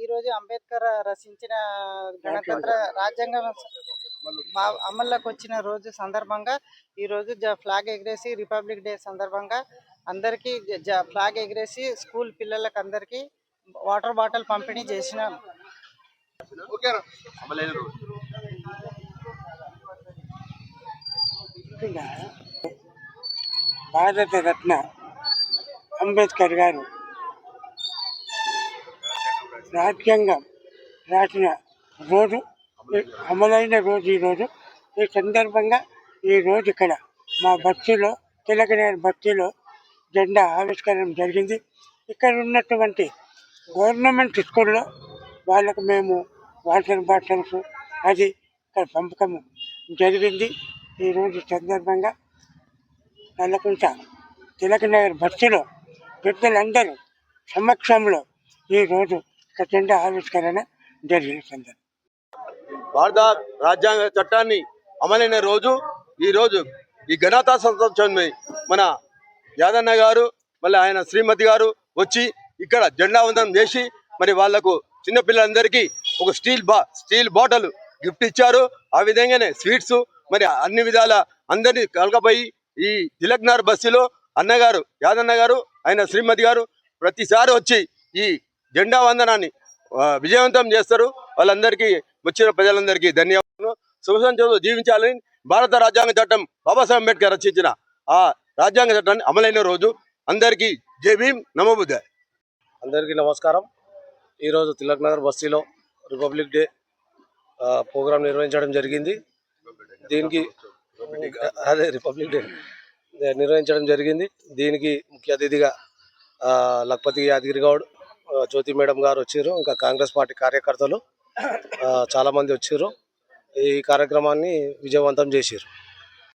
ఈరోజు అంబేద్కర్ రచించిన గణతంత్ర రాజ్యాంగం అమల్లోకి వచ్చిన రోజు సందర్భంగా ఈరోజు ఫ్లాగ్ ఎగిరేసి రిపబ్లిక్ డే సందర్భంగా అందరికీ ఫ్లాగ్ ఎగిరేసి స్కూల్ పిల్లలకు అందరికీ వాటర్ బాటిల్ పంపిణీ చేసినాం. భారత రత్న అంబేద్కర్ గారు రాజ్యాంగం రాసిన రోజు, అమలైన రోజు ఈరోజు. ఈ సందర్భంగా ఈరోజు ఇక్కడ మా బస్తీలో, తిలకనగర్ బస్తీలో జెండా ఆవిష్కరణ జరిగింది. ఇక్కడ ఉన్నటువంటి గవర్నమెంట్ స్కూల్లో వాళ్ళకు మేము వాటర్ బాటిల్స్ అది ఇక్కడ పంపకం జరిగింది. ఈరోజు సందర్భంగా నల్లకుంట తిలకనగర్ బస్తీలో పెద్దలందరూ సమక్షంలో ఈరోజు జెండా ఆవిష్కరణ జరిగిన సందర్భం. భారత రాజ్యాంగ చట్టాన్ని అమలైన రోజు ఈరోజు ఈ ఘనతా సంతోషాన్ని మన యాదన్న గారు మళ్ళీ ఆయన శ్రీమతి గారు వచ్చి ఇక్కడ జెండా వందనం చేసి మరి వాళ్లకు చిన్నపిల్లలందరికీ ఒక స్టీల్ బాటిల్ గిఫ్ట్ ఇచ్చారు. ఆ విధంగానే స్వీట్స్ మరి అన్ని విధాల అందరినీ కలగపోయి ఈ తిలక్నగర్ బస్తీలో అన్నగారు యాదన్న గారు ఆయన శ్రీమతి గారు ప్రతిసారి వచ్చి ఈ జెండా వందనాన్ని విజయవంతం చేస్తారు. వాళ్ళందరికీ వచ్చిన ప్రజలందరికీ ధన్యవాదాలు. సుఖసంతోషంతో జీవించాలని భారత రాజ్యాంగ చట్టం బాబాసాహెబ్ అంబేద్కర్ రచించిన ఆ రాజ్యాంగ చట్టాన్ని అమలైన రోజు. అందరికీ జై భీమ్, నమో బుద్ధ. అందరికీ నమస్కారం. ఈరోజు తిలక్నగర్ బస్తీలో రిపబ్లిక్ డే ప్రోగ్రాం నిర్వహించడం జరిగింది. దీనికి రిపబ్లిక్ డే నిర్వహించడం జరిగింది. దీనికి ముఖ్య అతిథిగా లక్పతి యాదగిరి గౌడ్, జ్యోతి మేడం గారు వచ్చారు. ఇంకా కాంగ్రెస్ పార్టీ కార్యకర్తలు చాలామంది వచ్చారు. ఈ కార్యక్రమాన్ని విజయవంతం చేశారు.